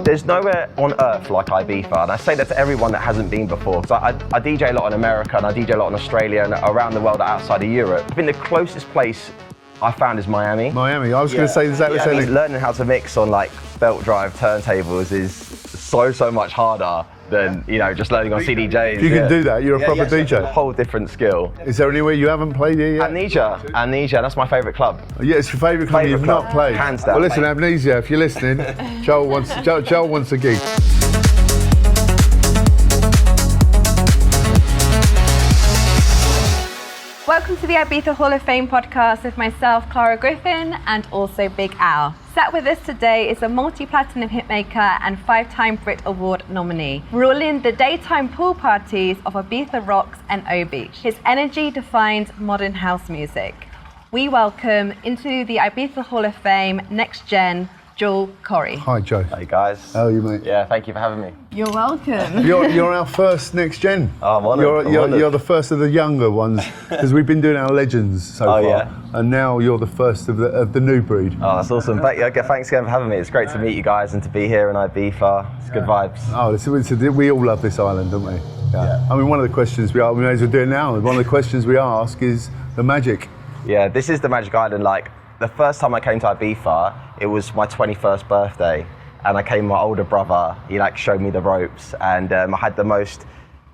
There's nowhere on earth like Ibiza, and I say that to everyone that hasn't been before, because I DJ a lot in America and I DJ a lot in Australia and around the world outside of Europe. I think the closest place I found is Miami. Miami, I was going to say exactly the same thing. Learning how to mix on like belt drive turntables is so much harder than, you know, just learning on CDJs. If you can do that, you're a proper DJ. It's a whole different skill. Is there anywhere you haven't played here yet? Amnesia, that's my favourite club. Yeah, it's your favourite club you've not played. Hands down. Well, listen, Amnesia, if you're listening, Joel wants a gig. Welcome to the Ibiza Hall of Fame podcast with myself, Clara Griffin, and also Big Al. Sat with us today is a multi-platinum hitmaker and 5-time Brit Award nominee, ruling the daytime pool parties of Ibiza Rocks and O Beach. His energy defines modern house music. We welcome into the Ibiza Hall of Fame Next Gen, Corry. Hi, Joe. Hey guys. How are you, mate? Yeah, thank you for having me. You're welcome. You're our first Next Gen. Oh, I'm honoured. You're the first of the younger ones, because we've been doing our legends so far. Yeah. And now you're the first of the new breed. Oh, that's awesome. Thanks again for having me. It's great to meet you guys and to be here in Ibiza. It's good vibes. Oh, we all love this island, don't we? Yeah. I mean, one of the questions we may as well do it now. One of the questions we ask is the magic. Yeah, this is the Magic Island. Like, the first time I came to Ibiza, it was my 21st birthday, and I came with my older brother. He showed me the ropes, and I had the most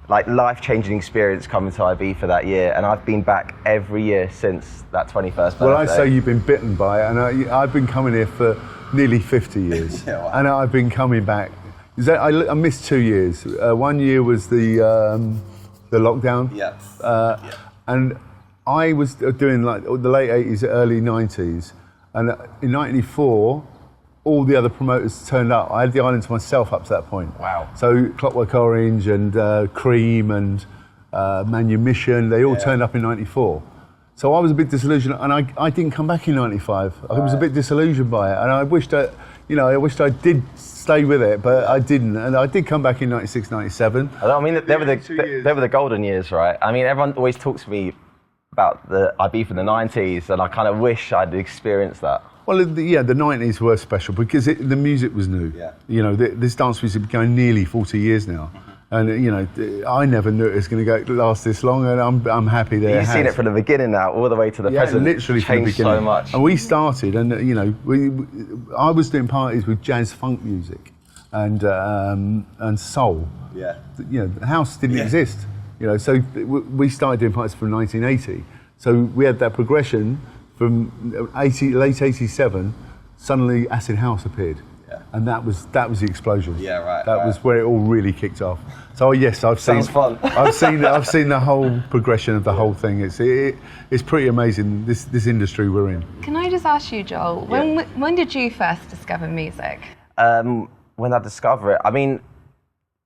life-changing experience coming to Ibiza that year, and I've been back every year since that 21st birthday. Well, I say you've been bitten by it, and I've been coming here for nearly 50 years, and I've been coming back. I missed 2 years. 1 year was the lockdown, and I was doing the late 80s, early 90s, and in 94, all the other promoters turned up. I had the island to myself up to that point. Wow. So Clockwork Orange and Cream and Manumission, they all turned up in 94. So I was a bit disillusioned, and I didn't come back in 95. I was a bit disillusioned by it, and I wished I did stay with it, but I didn't. And I did come back in 96, 97. I mean, they were the golden years, right? I mean, everyone always talks to me about the Ibiza in the 90s, and I kind of wish I'd experienced that. Well, the 90s were special because the music was new. Yeah. You know, this dance music has been going nearly 40 years now. And, you know, I never knew it was going to last this long, and I'm happy that it has. You've seen it from the beginning now, all the way to the present. Literally from the beginning. So much. And we started, and, you know, I was doing parties with jazz funk music and soul. Yeah. You know, the house didn't exist. You know, so we started doing parties from 1980. So we had that progression from late 87. Suddenly, acid house appeared, and that was the explosion. Yeah, right. That was where it all really kicked off. So yes, Sounds fun. I've seen the whole progression of the whole thing. It's pretty amazing. This industry we're in. Can I just ask you, Joel, when did you first discover music? When I discovered it, I mean,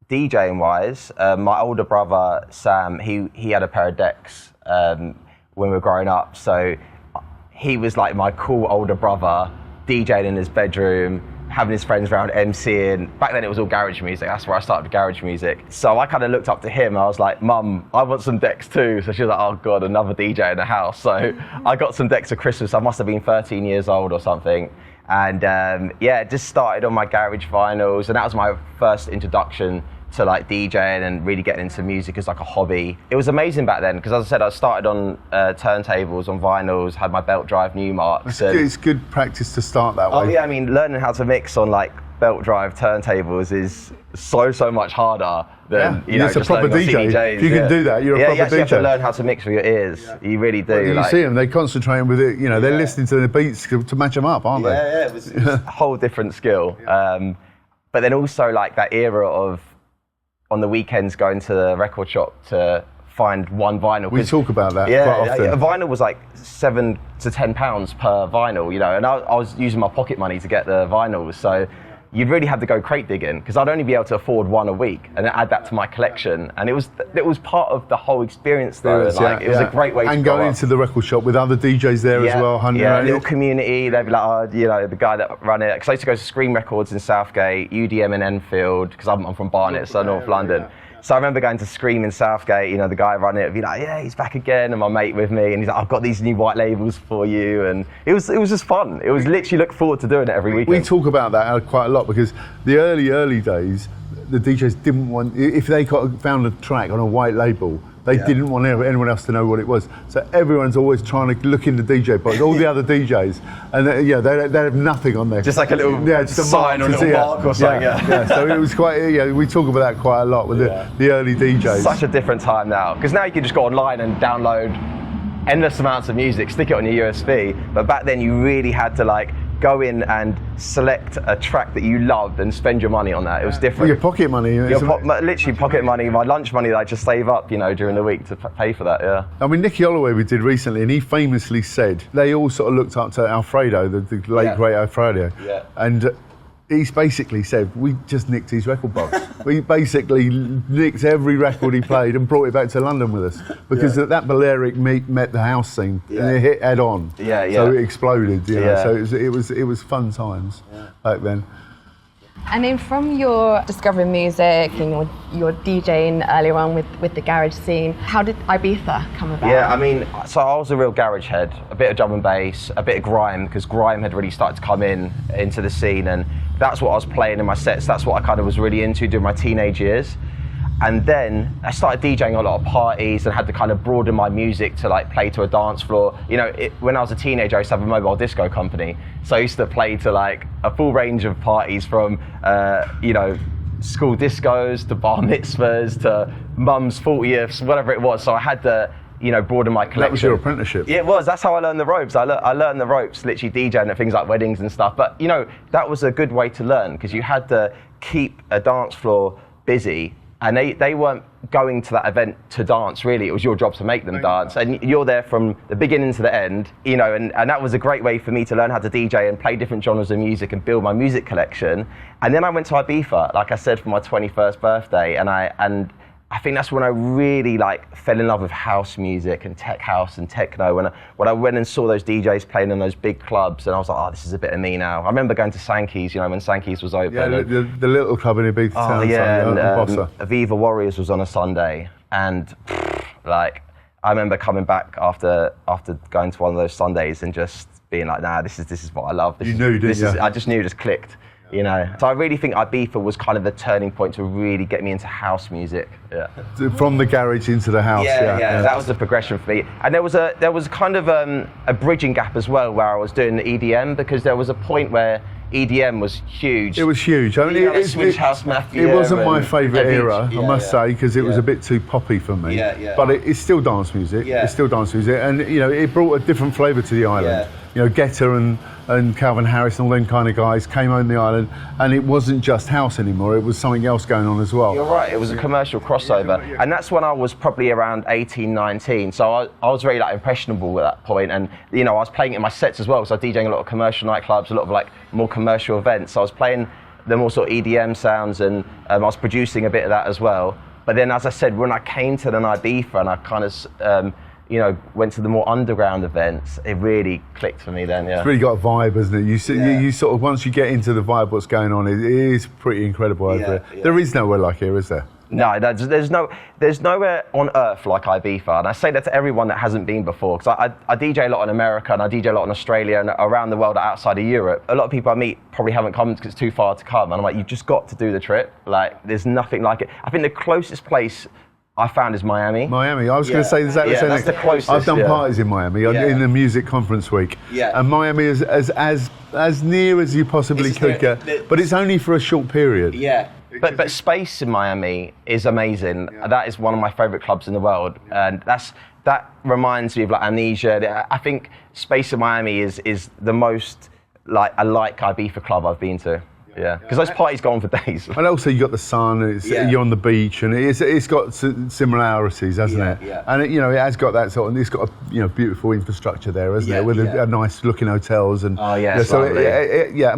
DJing wise, my older brother Sam, he had a pair of decks when we were growing up, so he was like my cool older brother, DJing in his bedroom, having his friends around MCing. Back then it was all garage music, that's where I started with garage music. So I kind of looked up to him, I was like, Mum, I want some decks too. So she was like, oh God, another DJ in the house. So I got some decks for Christmas, I must have been 13 years old or something. And just started on my garage vinyls, and that was my first introduction to DJing and really getting into music as a hobby. It was amazing back then because, as I said, I started on turntables, on vinyls, had my belt drive Newmarks. It's good practice to start that way. Oh yeah, I mean, learning how to mix on belt drive turntables is so much harder than just a proper DJ. CDJs. If you can do that, you're a proper DJ. You actually have to learn how to mix with your ears. Yeah. You really do. Well, you see them; they concentrate with it. You know, they're listening to the beats to match them up, aren't they? Yeah, it was a whole different skill. Yeah. But then also that era of on the weekends going to the record shop to find one vinyl. We talk about that quite often. A vinyl was £7 to £10 per vinyl, you know, and I was using my pocket money to get the vinyls, so you'd really have to go crate digging because I'd only be able to afford one a week and add that to my collection, and it was part of the whole experience though. It was a great way to and going into the record shop with other DJs there as well. A little community. They'd be like, oh, you know, the guy that ran it. Because I used to go to Scream Records in Southgate, UDM in Enfield, because I'm from Barnet, so North London. So I remember going to Scream in Southgate, you know, the guy running it would be like, yeah, he's back again, and my mate with me, and he's like, I've got these new white labels for you, and it was just fun. It was literally look forward to doing it every weekend. We talk about that quite a lot because the early days, the DJs didn't want, if they found a track on a white label, they didn't want anyone else to know what it was. So everyone's always trying to look in the DJ box, all the other DJs, and they have nothing on there. Just like a little just a sign or a little mark or something. Yeah. So it was quite, we talk about that quite a lot with the early DJs. Such a different time now, because now you can just go online and download endless amounts of music, stick it on your USB, but back then you really had to like go in and select a track that you loved and spend your money on that. It was different. Your pocket money. Literally pocket money, my lunch money that I just save up, you know, during the week to pay for that, yeah. I mean, Nicky Holloway we did recently, and he famously said, they all sort of looked up to Alfredo, the late great Alfredo. Yeah. And he's basically said, we just nicked his record box. We basically nicked every record he played and brought it back to London with us. Because that Balearic met the house scene and it hit head on. So it exploded, you know. So it was fun times back then. And then from your discovering music and your DJing earlier on with the garage scene, how did Ibiza come about? Yeah, I mean, so I was a real garage head, a bit of drum and bass, a bit of grime, because grime had really started to come into the scene, and that's what I was playing in my sets. That's what I kind of was really into during my teenage years. And then I started DJing a lot of parties and had to kind of broaden my music to like play to a dance floor. You know, when I was a teenager, I used to have a mobile disco company. So I used to play to like a full range of parties from, you know, school discos to bar mitzvahs to mum's 40ths, whatever it was. So I had to, you know, broaden my collection. That was your apprenticeship? Yeah, it was. That's how I learned the ropes. I learned the ropes literally DJing at things like weddings and stuff. But, you know, that was a good way to learn because you had to keep a dance floor busy. And they weren't going to that event to dance, really. It was your job to make them dance. And you're there from the beginning to the end, you know, and that was a great way for me to learn how to DJ and play different genres of music and build my music collection. And then I went to Ibiza, like I said, for my 21st birthday. And I think that's when I really like fell in love with house music and tech house and techno. When I went and saw those DJs playing in those big clubs, and I was like, oh, this is a bit of me now. I remember going to Sankey's, you know, when Sankey's was open. Yeah, the little club in Ibiza town. Yeah, and Aviva Warriors was on a Sunday, and like I remember coming back after going to one of those Sundays and just being like, nah, this is what I love. You knew, didn't you? I just knew it just clicked. You know, so I really think Ibiza was kind of the turning point to really get me into house music. Yeah. From the garage into the house. Yeah. That was the progression for me. And there was kind of a bridging gap as well where I was doing the EDM because there was a point where EDM was huge. It was huge. I mean, Swedish House Mafia. It wasn't my favourite era, I must say, because it was a bit too poppy for me. But it's still dance music. It's still dance music, and you know, it brought a different flavour to the island. You know, Guetta and Calvin Harris and all them kind of guys came on the island, and it wasn't just house anymore. It was something else going on as well. You're right. It was a commercial crossover, and that's when I was probably around 18, 19. So I was very like impressionable at that point, and you know, I was playing it in my sets as well. So I was DJing a lot of commercial nightclubs, a lot of like more commercial events. So I was playing the more sort of EDM sounds, and I was producing a bit of that as well. But then, as I said, when I came to the Ibiza and I kind of you know, went to the more underground events, it really clicked for me then, yeah. It's really got a vibe, hasn't it? You sort of, once you get into the vibe what's going on, it is pretty incredible over there. Yeah. There is nowhere like here, is there? No, there's nowhere on earth like Ibiza, and I say that to everyone that hasn't been before, because I DJ a lot in America, and I DJ a lot in Australia, and around the world outside of Europe. A lot of people I meet probably haven't come because it's too far to come, and I'm like, you've just got to do the trip. Like, there's nothing like it. I think the closest place I found is Miami. I was going to say exactly the same thing. That's the closest. I've done parties in Miami in the music conference week. And Miami is as near as you possibly could get, but it's only for a short period. But space in Miami is amazing. That is one of my favourite clubs in the world, and that reminds me of like Amnesia. I think space in Miami is the most like Ibiza club I've been to. Yeah, because those parties go on for days. And also you got the sun, you're on the beach, and it's got similarities, hasn't it? Yeah. And it has got that sort of, it's got a beautiful infrastructure there, hasn't it? With a nice looking hotels and. Oh yeah. So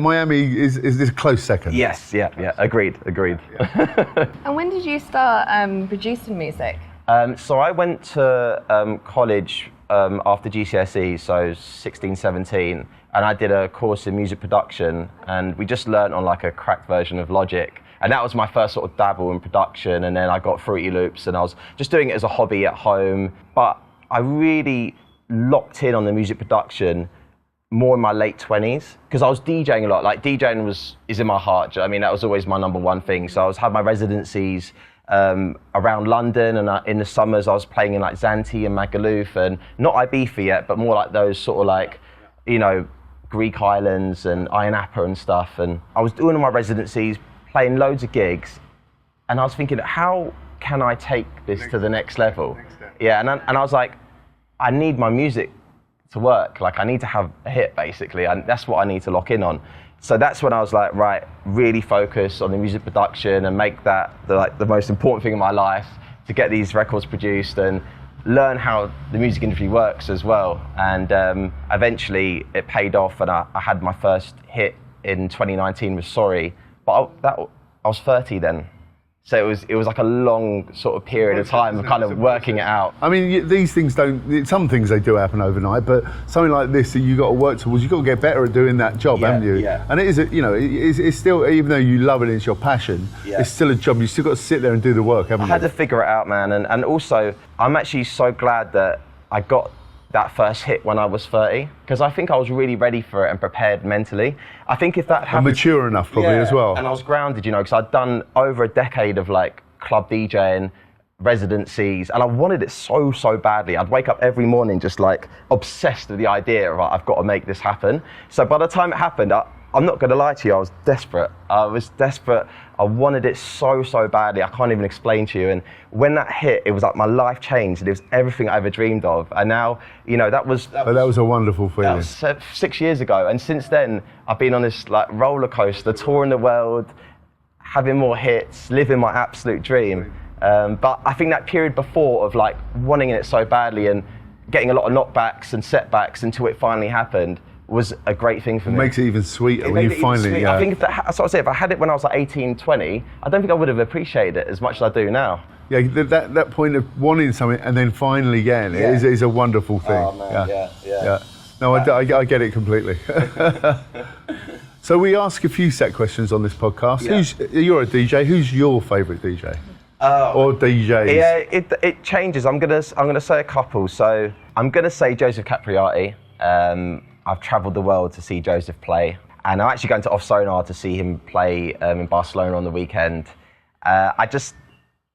Miami is this close second. Yes, yeah, agreed. And when did you start producing music? So I went to college after GCSE, so 16, 17. And I did a course in music production, and we just learnt on like a cracked version of Logic. And that was my first sort of dabble in production. And then I got Fruity Loops, and I was just doing it as a hobby at home. But I really locked in on the music production more in my late 20s, because I was DJing a lot. Like, DJing is in my heart. Do you know what I mean? That was always my number one thing. So had my residencies around London, and in the summers I was playing in like Zante and Magaluf, and not Ibiza yet, but more like those sort of like, you know, Greek islands and Ayia Napa and stuff. And I was doing all my residencies, playing loads of gigs, and I was thinking, how can I take this to the next level? Yeah, and I was like, I need my music to work. Like, I need to have a hit, basically, and that's what I need to lock in on. So that's when I was like, right, really focus on the music production and make that the most important thing in my life, to get these records produced and learn how the music industry works as well. And eventually it paid off, and I had my first hit in 2019 with Sorry, but I was 30 then. So it was like a long sort of period of time of kind of working it out. I mean, these things some things they do happen overnight, but something like this that you got to work towards, you've got to get better at doing that job, haven't you? Yeah. And it is, it's still, even though you love it, it's your passion, it's still a job. You still got to sit there and do the work, haven't you? I had to figure it out, man. And also, I'm actually so glad that I got that first hit when I was 30, because I think I was really ready for it and prepared mentally. I think if that happened... And mature enough, probably, as well. And I was grounded, you know, because I'd done over a decade of like club DJing, residencies, and I wanted it so badly. I'd wake up every morning just like obsessed with the idea of, I've got to make this happen. So by the time it happened, I'm not going to lie to you, I was desperate. I wanted it so badly, I can't even explain to you. And when that hit, it was like my life changed, and it was everything I ever dreamed of. And now, you know, that was a wonderful feeling. That was 6 years ago. And since then, I've been on this like roller coaster, touring the world, having more hits, living my absolute dream. But I think that period before of like wanting it so badly and getting a lot of knockbacks and setbacks until it finally happened was a great thing for me. It makes it even sweeter when you finally... I think that's what I say, if I had it when I was like 18, 20, I don't think I would have appreciated it as much as I do now. Yeah, that point of wanting something and then finally getting it is a wonderful thing. Oh man, yeah. No, I get it completely. So we ask a few set questions on this podcast. Yeah. You're a DJ. Who's your favourite DJ? Or DJs? Yeah, it changes. I'm gonna say a couple. So I'm gonna say Joseph Capriati. I've travelled the world to see Joseph play, and I'm actually going to Off Sonar to see him play in Barcelona on the weekend. I just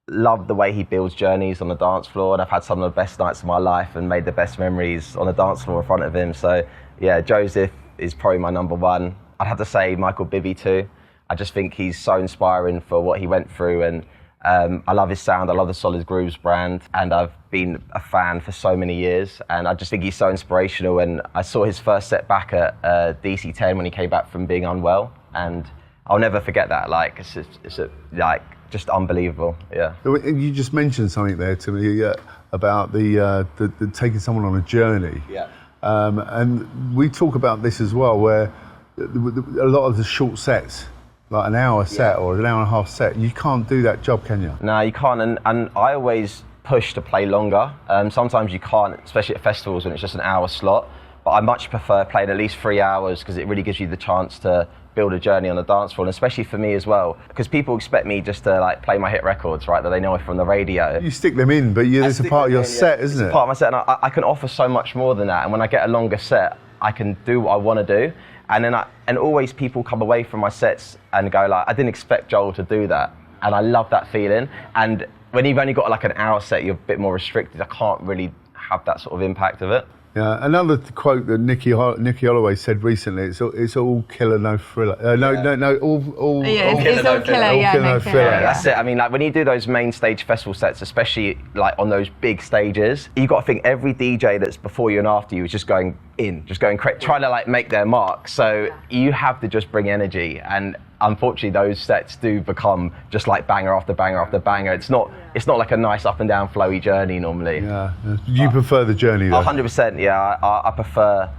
love the way he builds journeys on the dance floor, and I've had some of the best nights of my life and made the best memories on the dance floor in front of him. So yeah, Joseph is probably my number one. I'd have to say Michael Bibby too. I just think he's so inspiring for what he went through, and I love his sound, I love the Solid Grooves brand, and I've been a fan for so many years, and I just think he's so inspirational. And I saw his first set back at DC10 when he came back from being unwell, and I'll never forget that. Like, it's just unbelievable, yeah. You just mentioned something there to me about the taking someone on a journey. Yeah. And we talk about this as well, where a lot of the short sets, like an hour set or an hour and a half set, you can't do that job, can you? No, you can't, and I always push to play longer. Sometimes you can't, especially at festivals when it's just an hour slot, but I much prefer playing at least 3 hours, because it really gives you the chance to build a journey on the dance floor, and especially for me as well, because people expect me just to like play my hit records, right, that they know from the radio. You stick them in, but it's a part of your set, isn't it? It's part of my set, and I can offer so much more than that, and when I get a longer set, I can do what I want to do. And then always people come away from my sets and go like, I didn't expect Joel to do that. And I love that feeling. And when you've only got like an hour set, you're a bit more restricted. I can't really have that sort of impact of it. Yeah, another quote that Nicky Holloway said recently, it's all killer, no thriller. All killer, no thriller. That's it. I mean, like when you do those main stage festival sets, especially like on those big stages, you got to think every DJ that's before you and after you is just going trying to like make their mark. So you have to just bring energy, and unfortunately those sets do become just like banger after banger after banger. It's not like a nice up and down flowy journey normally. Yeah. You prefer the journey though? 100%, yeah. I prefer,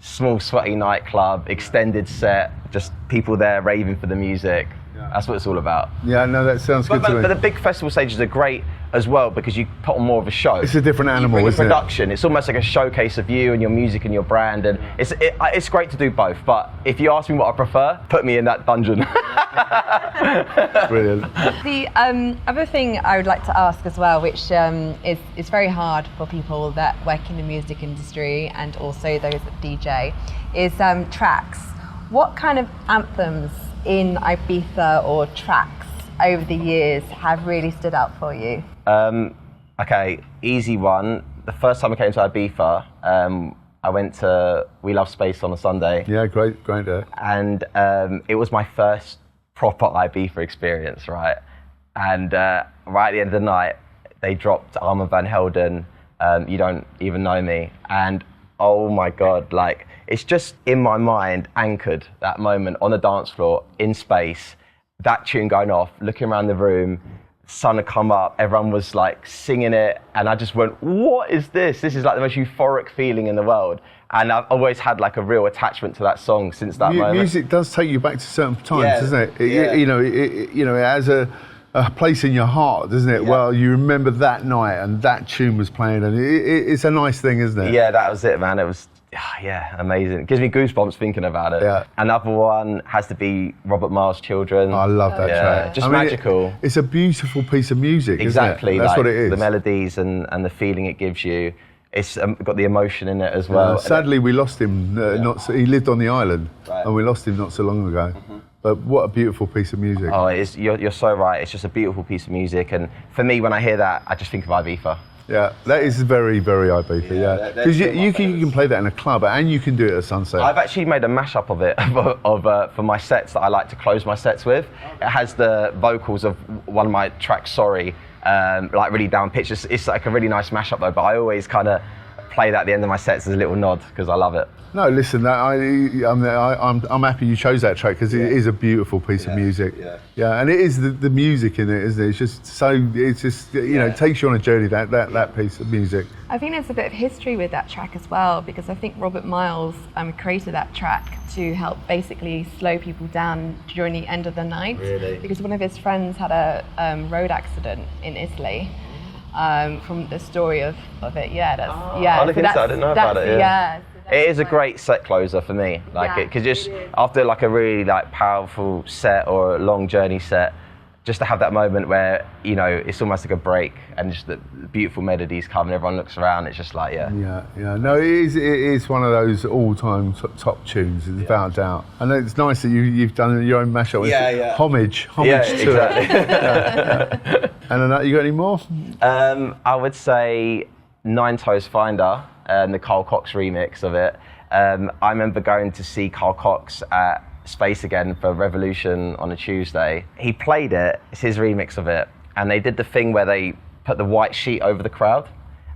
small sweaty nightclub, extended set, just people there raving for the music. That's what it's all about. Yeah, no, that sounds good to me. But the big festival stages are great as well because you put on more of a show. It's a different animal, you bring isn't production. It's almost like a showcase of you and your music and your brand, and it's great to do both. But if you ask me what I prefer, put me in that dungeon. Brilliant. The other thing I would like to ask as well, which is very hard for people that work in the music industry and also those that DJ, is tracks. What kind of anthems in Ibiza or tracks over the years have really stood out for you? Okay, easy one. The first time I came to Ibiza, I went to We Love Space on a Sunday. Yeah, great day. And it was my first proper Ibiza experience, right? And right at the end of the night, they dropped Armand van Helden, You Don't Even Know Me. And oh my God, like, it's just in my mind anchored, that moment on the dance floor in space, that tune going off, looking around the room, sun had come up, everyone was like singing it, and I just went, what is this? This is like the most euphoric feeling in the world. And I've always had like a real attachment to that song since that moment. Music does take you back to certain times, doesn't it? You know, it has a place in your heart, doesn't it? Yeah. Well, you remember that night and that tune was playing, and it's a nice thing, isn't it? Yeah, that was it, man. It was, amazing. It gives me goosebumps thinking about it. Yeah. Another one has to be Robert Miles' Children. I love that track. Just magical. It's a beautiful piece of music, exactly. Isn't it? That's like, what it is. The melodies and the feeling it gives you. It's got the emotion in it as well. Sadly, we lost him. He lived on the island, and we lost him not so long ago. Mm-hmm. But what a beautiful piece of music. Oh, it is, you're so right. It's just a beautiful piece of music. And for me, when I hear that, I just think of Ibiza. Yeah, that is very, very Ibiza, Because you can play that in a club and you can do it at sunset. I've actually made a mashup of it for my sets that I like to close my sets with. It has the vocals of one of my tracks, Sorry, like really down pitch. It's like a really nice mashup though, but I always kind of play that at the end of my sets as a little nod because I love it. No, listen, I'm happy you chose that track because it is a beautiful piece of music. Yeah, and it is the music in it, isn't it? It's just so, it's just, you know, it takes you on a journey, that piece of music. I think there's a bit of history with that track as well, because I think Robert Miles created that track to help basically slow people down during the end of the night. Really? Because one of his friends had a road accident in Italy. From the story of it, I didn't know about it. It is a great set closer for me, because just after like a really like powerful set or a long journey set, just to have that moment where, you know, it's almost like a break and just the beautiful melodies come and everyone looks around, it's just like, No, it is one of those all-time top tunes, without a doubt. And it's nice that you've done your own mashup. Homage to it. And you got any more? I would say Nine Toes Finder, the Carl Cox remix of it. I remember going to see Carl Cox at Space Again for Revolution on a Tuesday. He played it, it's his remix of it, and they did the thing where they put the white sheet over the crowd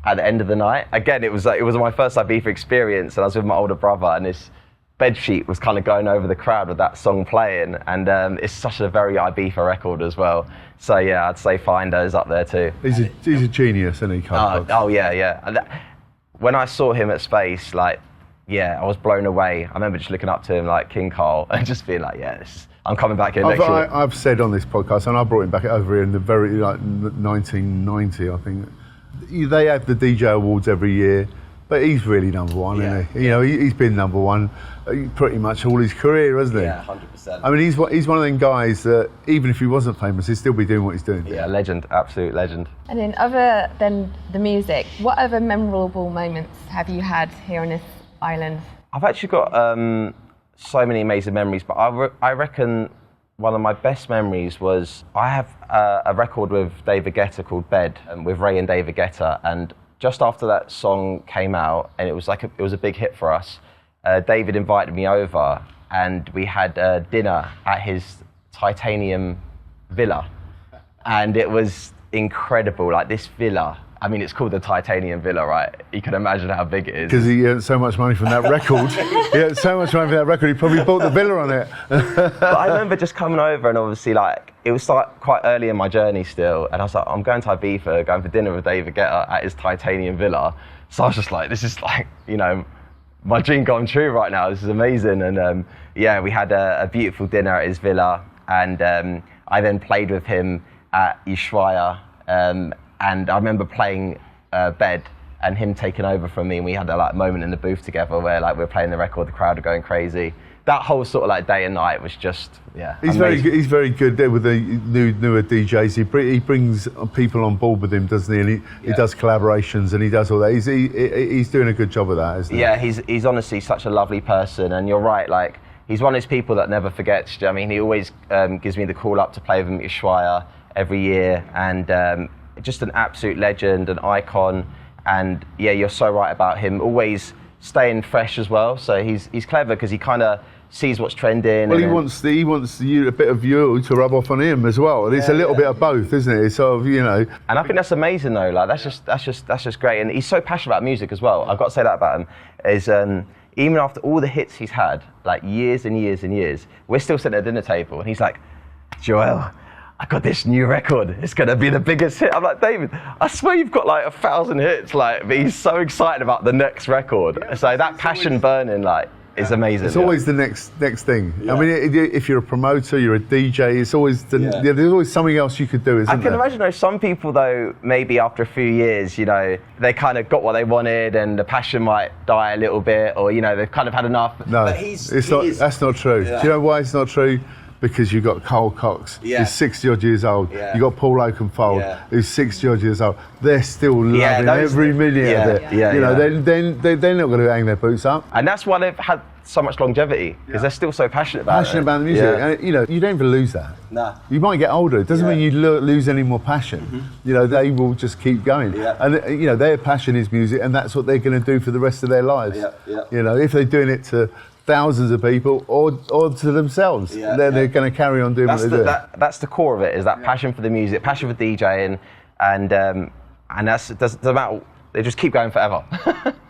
at the end of the night. Again, it was my first Ibiza experience, and I was with my older brother, and this bed sheet was kind of going over the crowd with that song playing, and it's such a very Ibiza record as well. So yeah, I'd say Finder's up there too. He's a genius, isn't he, Carl Cox? Oh yeah. And when I saw him at Space, like, I was blown away. I remember just looking up to him like King Carl and just being like, I'm coming back here next year. I've said on this podcast, and I brought him back over here in the very, 1990, I think. They have the DJ Awards every year, but he's really number one, isn't he? You know, he's been number one pretty much all his career, hasn't he? Yeah, 100%. I mean, he's one of them guys that even if he wasn't famous, he'd still be doing what he's doing. Yeah, legend, absolute legend. And then other than the music, what other memorable moments have you had here on this island? I've actually got so many amazing memories, but I reckon one of my best memories was I have a record with David Guetta called Bed, with Ray and David Guetta, and just after that song came out, and it was a big hit for us, David invited me over, and we had dinner at his titanium villa, and it was incredible. Like, this villa, I mean, it's called the Titanium Villa, right? You can imagine how big it is. Because he earned so much money from that record. He earned so much money from that record, he probably bought the villa on it. But I remember just coming over, and obviously, like, it was like quite early in my journey still, and I was like, I'm going to Ibiza, going for dinner with David Guetta at his Titanium Villa. So I was just like, this is like, you know, my dream come true right now. This is amazing. And we had a beautiful dinner at his villa. and I then played with him at Ushuaia, and I remember playing Bed and him taking over from me, and we had a like moment in the booth together where like we were playing the record, the crowd were going crazy. That whole sort of like day and night was just He's amazing. very good. He's very good there with the newer DJs. He brings people on board with him, doesn't he? And he does collaborations and he does all that. He's doing a good job of that, isn't he? Yeah, he's honestly such a lovely person, and you're right. Like he's one of those people that never forgets. I mean, he always gives me the call up to play with him at Ushuaia every year, and just an absolute legend, an icon. And yeah, you're so right about him always staying fresh as well. So he's clever because he kind of sees what's trending. Well, he wants you, a bit of you to rub off on him as well. And it's a little bit of both, isn't it? It's sort of, you know. And I think that's amazing though. Like that's just great. And he's so passionate about music as well. I've got to say that about him. Is even after all the hits he's had, like years and years and years, we're still sitting at the dinner table, and he's like, Joel, I got this new record. It's gonna be the biggest hit. I'm like, David, I swear you've got like 1,000 hits. Like, but he's so excited about the next record. So that passion burning, like, is amazing. It's always the next thing. Yeah. I mean, if you're a promoter, you're a DJ. It's always there's always something else you could do. Isn't there? I can imagine though, some people though, maybe after a few years, you know, they kind of got what they wanted, and the passion might die a little bit, or you know, they've kind of had enough. No, that's not true. Yeah. Do you know why it's not true? Because you've got Cole Cox, who's 60 odd years old. Yeah. You've got Paul Oakenfold, who's 60 odd years old. They're still loving every minute of it. You know, they're not going to hang their boots up. And that's why they've had so much longevity, because they're still so passionate about it. Passionate about the music. Yeah. And, you know, you don't even lose that. Nah. You might get older. It doesn't mean you lose any more passion. Mm-hmm. You know, they will just keep going. Yeah. And, you know, their passion is music, and that's what they're going to do for the rest of their lives. Yeah. Yeah. You know, if they're doing it to thousands of people or to themselves, then they're going to carry on doing what they do. That's the core of it, is that passion for the music, passion for DJing, and that's doesn't matter. They just keep going forever.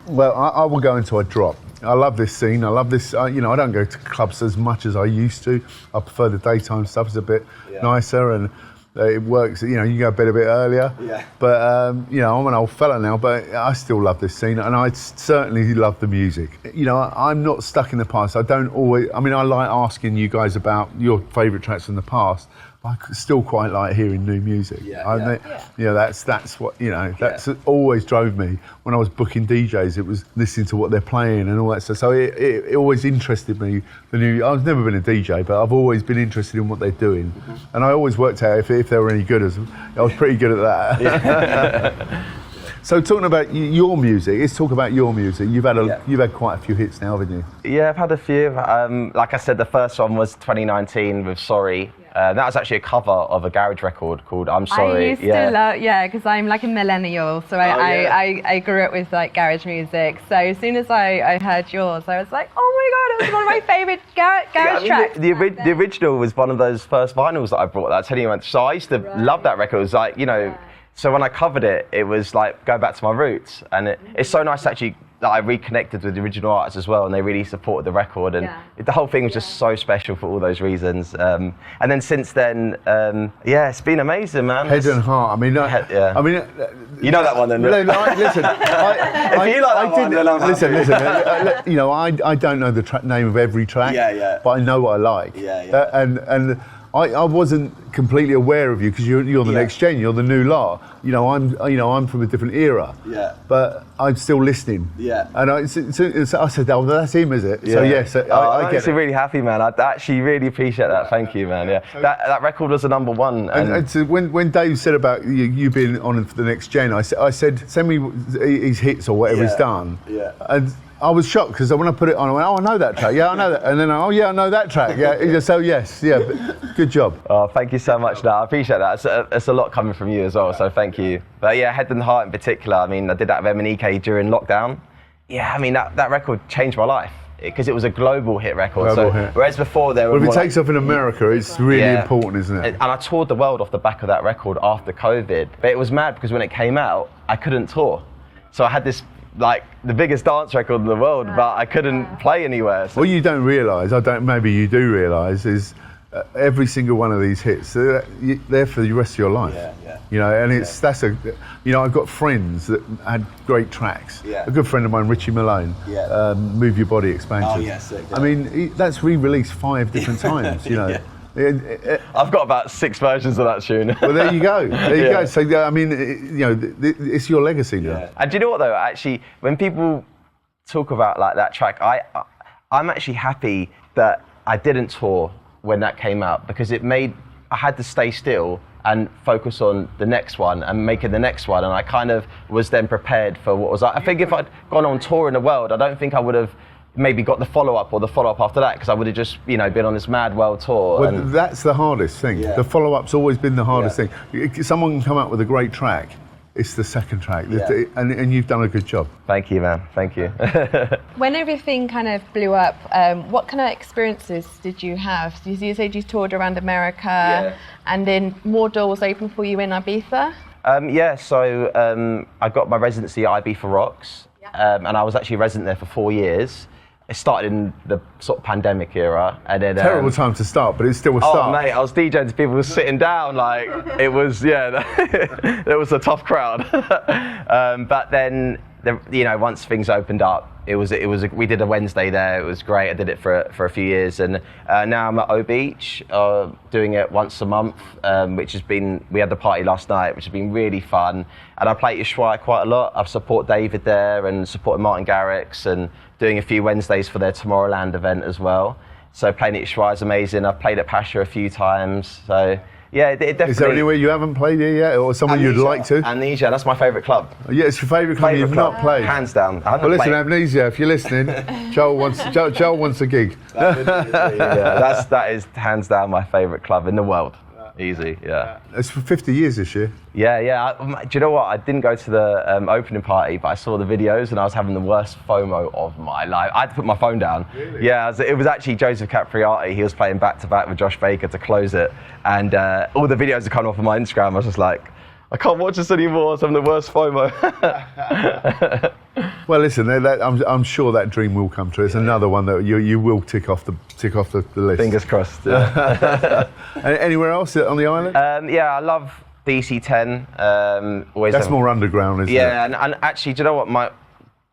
Well, I will go into a drop. I love this scene. I love this. You know, I don't go to clubs as much as I used to. I prefer the daytime stuff. It's a bit nicer, and it works. You know, you go to bed a bit earlier. Yeah. But you know, I'm an old fella now, but I still love this scene, and I certainly love the music. You know, I'm not stuck in the past. I don't always. I mean, I like asking you guys about your favourite tracks from the past. I still quite like hearing new music. You know, that's what, you know, that's always drove me when I was booking DJs. It was listening to what they're playing and all that stuff. So it always interested me. I've never been a DJ, but I've always been interested in what they're doing, and I always worked out if they were any good. I was pretty good at that. So talking about your music, let's talk about your music. You've had quite a few hits now, haven't you? Yeah, I've had a few. Like I said, the first one was 2019 with Sorry. That was actually a cover of a garage record called I'm Sorry. I used to love, because I'm like a millennial, so I grew up with like garage music. So as soon as I heard yours, I was like, oh my god, it was one of my favourite garage tracks. The original was one of those first vinyls that I brought. That's anyway. So I used to love that record. It was like, you know. So when I covered it, it was like go back to my roots, and it's so nice actually that I reconnected with the original artists as well, and they really supported the record, and the whole thing was just so special for all those reasons. And then since then, it's been amazing, man. Head and Heart. I mean, I mean, you know that one, then. Listen, if you like that one, then I'm happy. Listen. You know, I don't know the name of every track, but I know what I like. And I wasn't completely aware of you because you're the next gen. You're the new lot. You know, I'm from a different era. Yeah. But I'm still listening. Yeah. And I said, oh, that's him, is it? Yeah. So yes, I get I'm actually really happy, man. I actually really appreciate that. Thank you, man. Yeah. That record was the number one. And so when Dave said about you being on for the next gen, I said send me his hits or whatever he's done. Yeah. And I was shocked because when I put it on, I went, oh, I know that track. Yeah, I know that. And then, oh, yeah, I know that track. Yeah. So, yes. Yeah. Good job. Oh, thank you so much. No, I appreciate that. It's a lot coming from you as well. So thank you. But yeah, Head and Heart in particular. I mean, I did that with MNEK during lockdown. Yeah, I mean, that record changed my life because it was a global hit record. Whereas before there were. Well, if it takes off in America, it's really important, isn't it? And I toured the world off the back of that record after COVID. But it was mad because when it came out, I couldn't tour. So I had this, like, the biggest dance record in the world, but I couldn't play anywhere. So. What you don't realise, maybe you do realise, is every single one of these hits, they're there for the rest of your life. You know, and I've got friends that had great tracks. A good friend of mine, Richie Malone, Move Your Body expansion. I mean, that's re-released 5 different times, you know. I've got about 6 versions of that tune. Well, there you go. There you go. So, I mean, it's your legacy now. Yeah. And do you know what though? Actually, when people talk about like that track, I'm actually happy that I didn't tour when that came out, because I had to stay still and focus on the next one and making the next one, and I kind of was then prepared for what was. I think if I'd gone on tour in the world, I don't think I would have maybe got the follow-up or the follow-up after that, because I would have just been on this mad world tour. Well, that's the hardest thing. The follow-up's always been the hardest thing. Someone can come up with a great track, it's the second track, and you've done a good job. Thank you, man. Thank you. When everything kind of blew up, what kind of experiences did you have? You said you toured around America, and then more doors open for you in Ibiza? So I got my residency at Ibiza Rocks, and I was actually a resident there for 4 years. It started in the sort of pandemic era, and then terrible time to start, but it's still a start. Oh mate, I was DJing to people sitting down, like it was it was a tough crowd. But then once things opened up, we did a Wednesday there. It was great. I did it for a few years, and now I'm at O Beach doing it once a month, which has been. We had the party last night, which has been really fun, and I play at Ushuaia quite a lot. I've supported David there and supported Martin Garrix, and doing a few Wednesdays for their Tomorrowland event as well. So playing at Ushuaia is amazing. I've played at Pasha a few times. So yeah, it definitely. Is there anywhere you haven't played here yet, or somewhere you'd like to? Amnesia, that's my favourite club. Yeah, it's your favourite club you've not played. Hands down. Well, listen, Amnesia, if you're listening, Joel wants a gig. That is hands down my favourite club in the world. Easy, yeah. It's for 50 years this year. Yeah. Do you know what? I didn't go to the opening party, but I saw the videos and I was having the worst FOMO of my life. I had to put my phone down. Really? Yeah, it was actually Joseph Capriati. He was playing back-to-back with Josh Baker to close it. And all the videos are coming off of my Instagram. I was just like, I can't watch this anymore. I was having the worst FOMO. Well, listen, I'm sure that dream will come true. It's another one that you will tick off the list. Fingers crossed. Yeah. Anywhere else on the island? I love DC10. That's more underground, isn't it? Yeah, and actually, do you know what?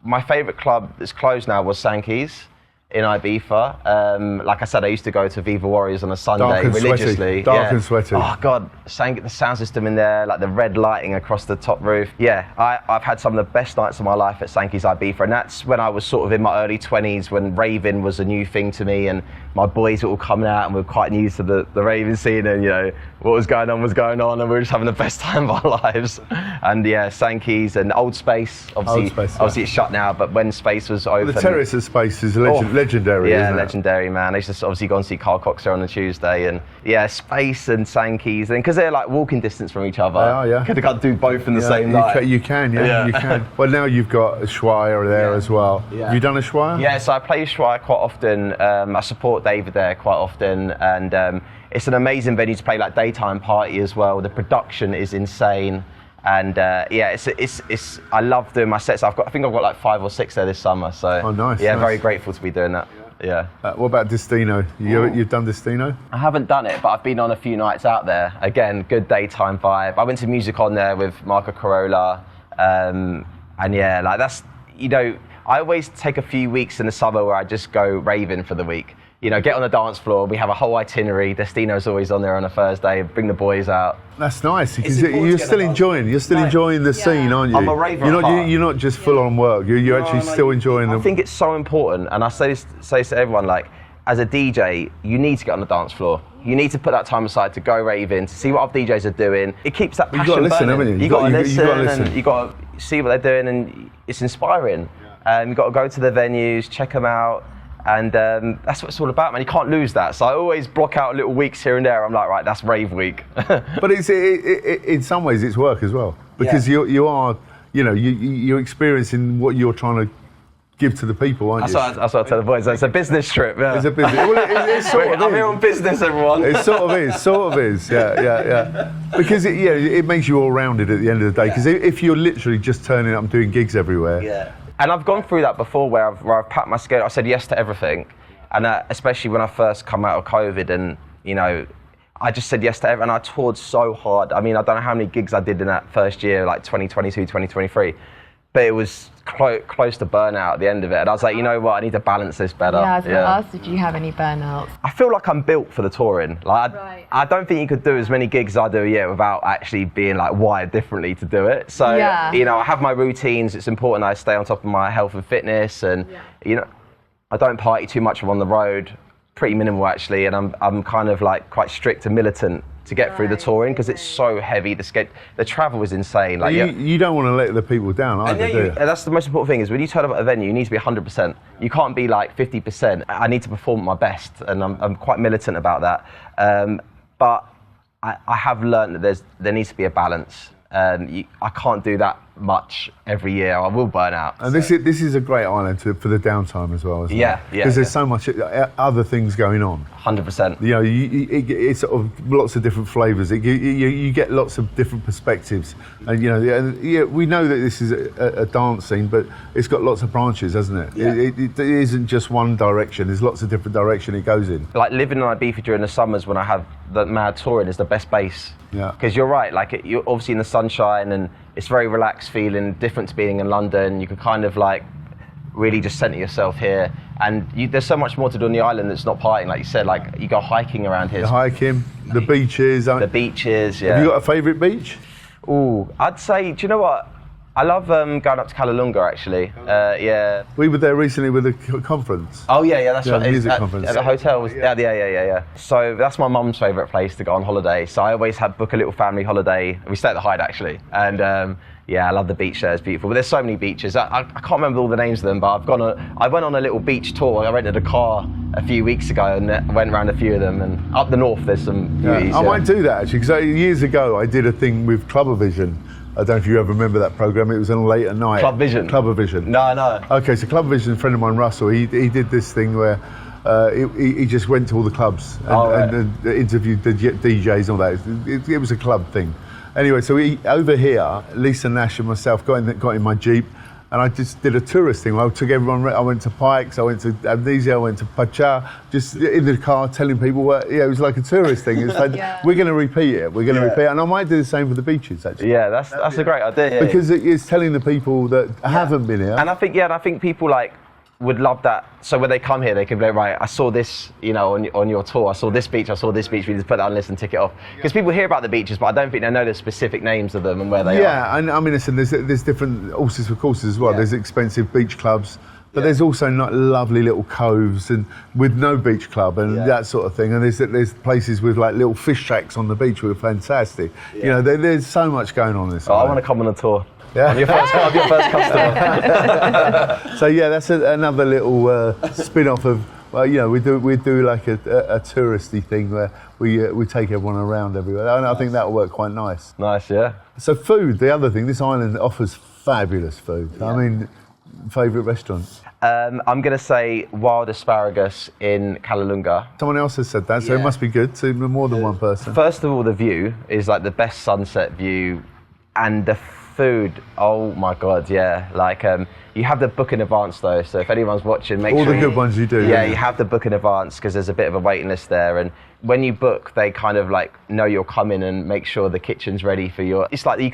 My favourite club that's closed now was Sankey's in Ibiza. Like I said, I used to go to Viva Warriors on a Sunday religiously. Dark and sweaty. Oh God, the sound system in there, like the red lighting across the top roof. Yeah, I've had some of the best nights of my life at Sankey's Ibiza, and that's when I was sort of in my early 20s, when raving was a new thing to me, and my boys were all coming out and we were quite new to the raving scene, and what was going on, and we were just having the best time of our lives. And yeah, Sankey's and Old Space, obviously it's shut now, but when Space was open. The terrace of Space is legendary, yeah, isn't it? Legendary, man. I used to obviously go and see Carl Coxer on a Tuesday, and yeah, Space and Sankey's, and because they're like walking distance from each other. They are, yeah. Could have do both in the same night. You can. Well, now you've got Ushuaia there as well. Yeah. Have you done Ushuaia? Yeah, so I play Ushuaia quite often. I support David there quite often, and it's an amazing venue to play like daytime party as well. The production is insane. And it's I love doing my sets. I think I've got like 5 or 6 there this summer. So nice. Yeah, nice. Very grateful to be doing that. Yeah. What about Destino? You've done Destino? I haven't done it, but I've been on a few nights out there. Again, good daytime vibe. I went to Music On there with Marco Corolla, and yeah, like that's I always take a few weeks in the summer where I just go raving for the week. Get on the dance floor. We have a whole itinerary. Destino's always on there on a Thursday. Bring the boys out. That's nice because you're still enjoying the scene, aren't you? I'm a raver. You're not just full on work. You're actually still enjoying them. I think it's so important, and I say this to everyone. Like, as a DJ, you need to get on the dance floor. You need to put that time aside to go raving, to see what other DJs are doing. It keeps that passion burning. You've got to listen, haven't you? You've got to listen, and you've got to see what they're doing, and it's inspiring. You've got to go to the venues, check them out. And that's what it's all about, man. You can't lose that. So I always block out little weeks here and there. I'm like, right, that's rave week. But in some ways, it's work as well, because you're experiencing what you're trying to give to the people, aren't you? That's what I tell the boys. It's a business trip. Yeah. It's a business. Well, it sort of I'm here on business, everyone. It sort of is. Yeah. Because it makes you all rounded at the end of the day. Because if you're literally just turning up and doing gigs everywhere. Yeah. And I've gone through that before where I've packed my schedule. I said yes to everything. And especially when I first come out of COVID, and, I just said yes to everything. And I toured so hard. I mean, I don't know how many gigs I did in that first year, like 2022, 2023. but it was close to burnout at the end of it. And I was like, you know what, I need to balance this better. Yeah, I was going to ask, did you have any burnouts? I feel like I'm built for the touring. Like, I don't think you could do as many gigs as I do a year without actually being like wired differently to do it. So, you know, I have my routines. It's important I stay on top of my health and fitness, and you know, I don't party too much on the road. Pretty minimal actually, and I'm kind of like quite strict and militant to get through the touring because it's so heavy. The travel is insane. Like you don't want to let the people down either, do you? That's the most important thing is when you turn up at a venue, you need to be 100%. You can't be like 50%. I need to perform my best, and I'm quite militant about that. But I have learned that there needs to be a balance. I can't do that much every year. I will burn out. And this is a great island for the downtime as well, isn't it? Because there's so much other things going on. 100%. You know, it's sort of lots of different flavours. You get lots of different perspectives, and you know, we know that this is a dance scene, but it's got lots of branches, hasn't it? Yeah. It isn't just one direction. There's lots of different direction it goes in. Like living in Ibiza during the summers when I have the mad touring is the best base. Yeah. Because you're right. Like you're obviously in the sunshine and it's very relaxed feeling, different to being in London. You can kind of like really just centre yourself here, and there's so much more to do on the island that's not partying. Like you said, like you go hiking around here. The hiking, the beaches. The beaches, yeah. Have you got a favourite beach? Ooh, I'd say, do you know what? I love going up to Callalunga actually. Yeah. We were there recently with a conference. Oh yeah, that's right. The music conference. At the hotel was yeah. So that's my mum's favourite place to go on holiday. So I always book a little family holiday. We stay at the Hyde actually, and yeah, I love the beach there. It's beautiful. But there's so many beaches. I can't remember all the names of them, but I went on a little beach tour. I rented a car a few weeks ago and went around a few of them. And up the north, there's some beauties. I might do that actually, because years ago I did a thing with Clubbervision. I don't know if you ever remember that programme. It was on late at night. Clubbervision. No. Okay, so Clubbervision, a friend of mine, Russell, he did this thing where he just went to all the clubs and interviewed the DJs and all that. It was a club thing. Anyway, so over here, Lisa Nash and myself got in my Jeep, and I just did a tourist thing. I took everyone. I went to Pikes, I went to Amnesia, I went to Pacha, just in the car telling people. It was like a tourist thing. It's like, we're going to repeat it. We're going to repeat it, and I might do the same for the beaches actually. Yeah, that's a great idea. Because it's telling the people that haven't been here. And I think people like would love that. So when they come here, they can be like, right, I saw this, you know, on your tour. I saw this beach. We just put that on the list and tick it off. Because people hear about the beaches, but I don't think they know the specific names of them and where they are. Yeah, and I mean, listen, there's different horses for courses as well. Yeah. There's expensive beach clubs, but there's also not lovely little coves and with no beach club and that sort of thing. And there's places with like little fish shacks on the beach which are fantastic. Yeah. You know, there's so much going on this. I want to come on a tour. Yeah. I'm your first customer. So yeah, that's another little spin-off of. Well, you know, we do like a touristy thing where we take everyone around everywhere, and I think that'll work quite nice. Nice, yeah. So food, the other thing, this island offers fabulous food. Yeah. I mean, favourite restaurant? I'm going to say Wild Asparagus in Callalunga. Someone else has said that, so it must be good to more than one person. First of all, the view is like the best sunset view, and the food, oh my god, yeah. Like you have the book in advance though, so if anyone's watching, make sure all the good ones you do. Yeah, you have the book in advance because there's a bit of a waiting list there, and when you book, they kind of like know you're coming and make sure the kitchen's ready for your. It's like they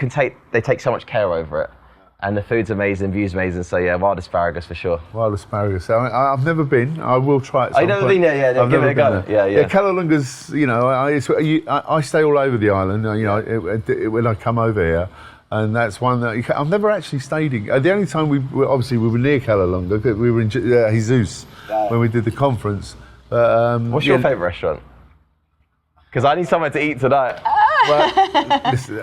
take so much care over it, and the food's amazing, view's amazing. So yeah, Wild Asparagus for sure. Wild Asparagus. I've never been. I will try it. I've never been there. Yeah, give it a go. Yeah. Callalunga's. You know, I stay all over the island. You know, when I come over here. And that's one that I've never actually stayed in. The only time we were near Callalunga, we were in Jesus when we did the conference. What's your favourite restaurant? Because I need somewhere to eat tonight. Well, listen,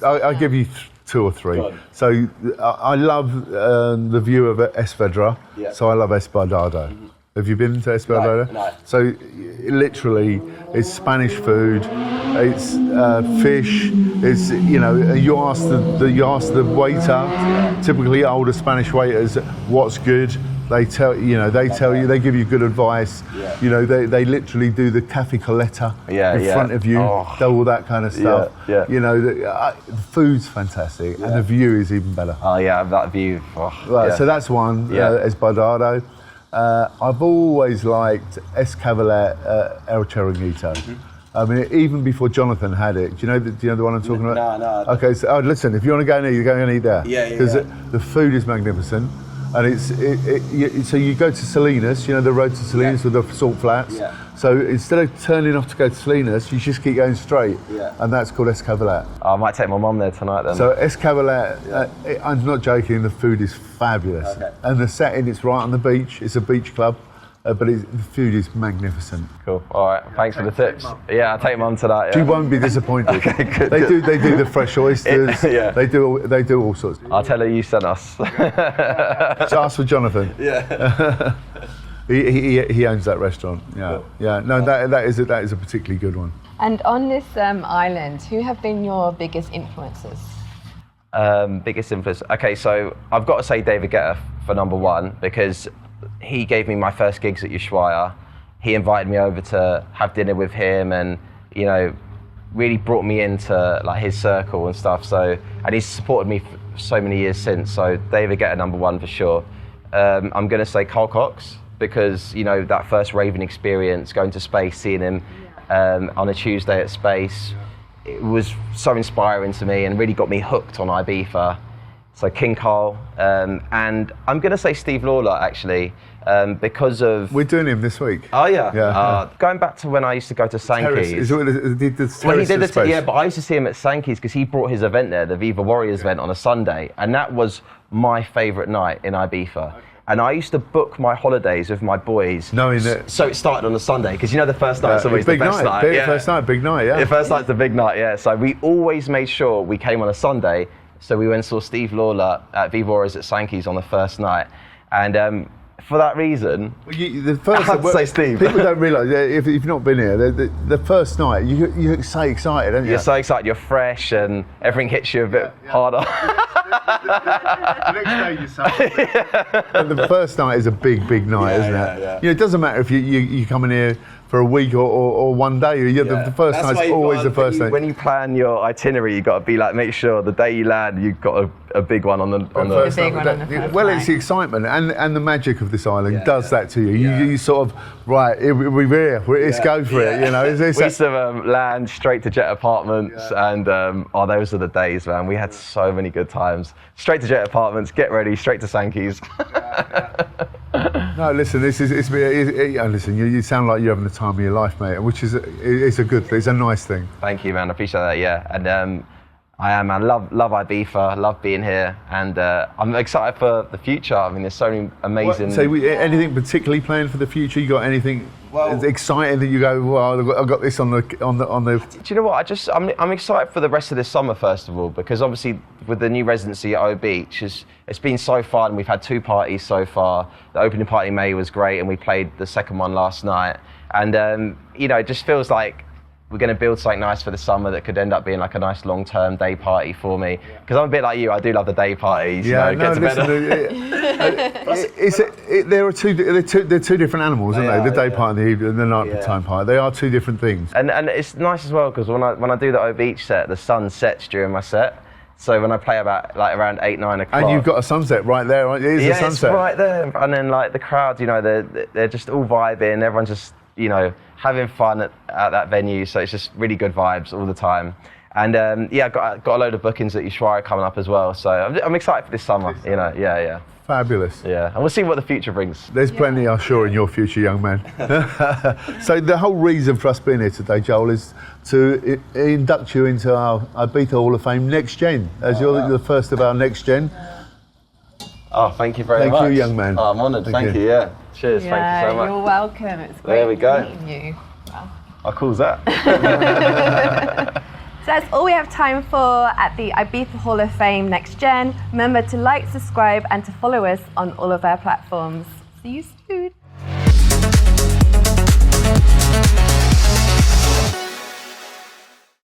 I'll give you two or three. So I love the view of Esvedra, so I love Espadado. Mm-hmm. Have you been to Espadado? No. So literally, it's Spanish food, it's fish. It's you ask the waiter. Typically, older Spanish waiters, what's good. They tell you, they give you good advice. Yeah. You know, they literally do the cafe coletta in front of you, all that kind of stuff. Yeah. You know, the food's fantastic and the view is even better. Oh yeah, that view. So that's one. Espadado. I've always liked Escavalet El Chiringuito. I mean, even before Jonathan had it. Do you know the one I'm talking about? No. Okay, so listen, if you want to go and eat, you go and eat there. Yeah. Because the food is magnificent, and so you go to Salinas, the road to Salinas with the salt flats. Yeah. So instead of turning off to go to Salinas, you just keep going straight, and that's called Escavalat. I might take my mum there tonight then. So Escavalat, I'm not joking, the food is fabulous. Okay. And the setting, it's right on the beach, it's a beach club, but the food is magnificent. Cool. All right. Thanks for the tips. Yeah, I'll take mum tonight. You won't be disappointed. Okay, good. They do the fresh oysters. Yeah. They do all sorts. I'll tell her you sent us. Just ask for Jonathan. Yeah. He owns that restaurant. Yeah. Cool. Yeah. No, that is a particularly good one. And on this island, who have been your biggest influences? Biggest influence. Okay, so I've got to say David Guetta for number one, because he gave me my first gigs at Ushuaia. He invited me over to have dinner with him, and really brought me into like his circle and stuff. So, and he's supported me for so many years since. So David Guetta number one for sure. I'm gonna say Carl Cox, because that first raving experience, going to Space, seeing him on a Tuesday at Space, it was so inspiring to me and really got me hooked on Ibiza. So King Carl, and I'm going to say Steve Lawler actually, because of... We're doing him this week. Oh yeah. Going back to when I used to go to Sankey's. Is it the When he did yeah, but I used to see him at Sankey's because he brought his event there, the Viva Warriors event, on a Sunday, and that was my favourite night in Ibiza. Okay. And I used to book my holidays with my boys. Knowing that... So it started on the Sunday, because the first night's always the best night. First night, big night, yeah. The first night's the big night, yeah. So we always made sure we came on a Sunday, so we went and saw Steve Lawler at Viva Warriors at Sankey's on the first night. And for that reason, I have to say Steve. People don't realise, if you've not been here, the first night, you're so excited, aren't you? You're so excited, you're fresh, and everything hits you a bit harder. The next day you're so But the first night is a big night, isn't it? Yeah. It doesn't matter if you come in here for a week or one day. The first night's always the first night. When you plan your itinerary, you've got to be like, make sure the day you land, you've got a big one on the first big one on the first Well, night. it's the excitement and the magic of this island does that to you. You sort of, right, we're here, let's go for it, We used to land straight to Jet Apartments, and those are the days, man. We had so many good times. Straight to Jet Apartments, get ready, straight to Sankey's. No, listen, listen, you sound like you're having the time of your life, mate, which is it's a nice thing. Thank you, man. I appreciate that. Yeah, and I am. I love Ibiza. Love being here, and I'm excited for the future. I mean, there's so many amazing. Anything particularly planned for the future? You got anything exciting that you go? Well, I've got this on the. Do you know what? I'm excited for the rest of this summer, first of all, because obviously with the new residency at O Beach, it's been so fun. We've had 2 parties so far. The opening party in May was great, and we played the second one last night. And it just feels like we're going to build something nice for the summer that could end up being like a nice long-term day party for me. Because I'm a bit like you, I do love the day parties. They're two different animals, aren't they? The day party and the night time party. They are two different things. And it's nice as well, because when I do the O Beach set, the sun sets during my set. So when I play around 8, 9 o'clock. And you've got a sunset right there, right? It is a sunset. It's right there. And then the crowd, they're just all vibing. Everyone's just, having fun at that venue. So it's just really good vibes all the time. And I've got a load of bookings at Ushuaia coming up as well. So I'm excited for this summer, yeah. Fabulous. Yeah, and we'll see what the future brings. There's plenty, I'm sure, in your future, young man. So the whole reason for us being here today, Joel, is to induct you into our Ibiza Hall of Fame Next Gen, as you're the first of our Next Gen. Oh, thank you very much. Thank you, young man. Oh, I'm honoured, thank you, yeah. Cheers, thank you so much. You're welcome, it's great meeting you. Wow. How cool is that? So that's all we have time for at the Ibiza Hall of Fame Next Gen. Remember to like, subscribe, and to follow us on all of our platforms. See you soon.